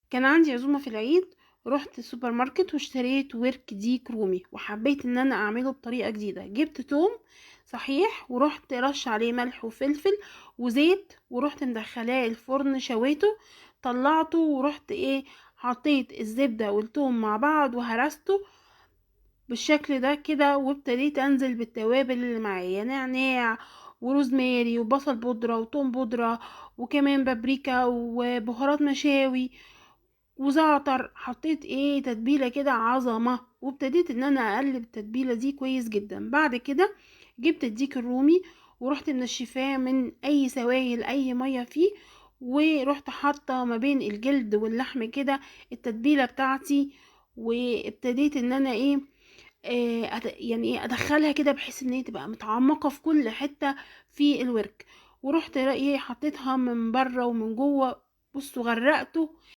كان عندي عزومة في العيد، رحت السوبر ماركت واشتريت ورك ديك رومي، وحبيت ان انا اعمله بطريقة جديدة. جبت توم صحيح، ورحت رش عليه ملح وفلفل وزيت، ورحت مدخلاه الفرن شويته، طلعته ورحت حطيت الزبدة والثوم مع بعض وهرسته بالشكل ده كده، وابتديت انزل بالتوابل اللي معايا: نعناع وروزماري وبصل بودرة وتوم بودرة وكمان بابريكا وبهارات مشاوي وزعتر. حطيت تتبيلة كده عظمة، وابتديت ان انا اقلب التتبيلة دي كويس جدا. بعد كده جبت الديك الرومي ورحت منشفاه من اي سوائل اي مية فيه، ورحت حاطة ما بين الجلد واللحم كده التتبيلة بتاعتي، وابتديت ان انا يعني ادخلها كده بحيث ان هي تبقى متعمقة في كل حتة في الورك. ورحت حطيتها من بره ومن جوه. بصوا غرقته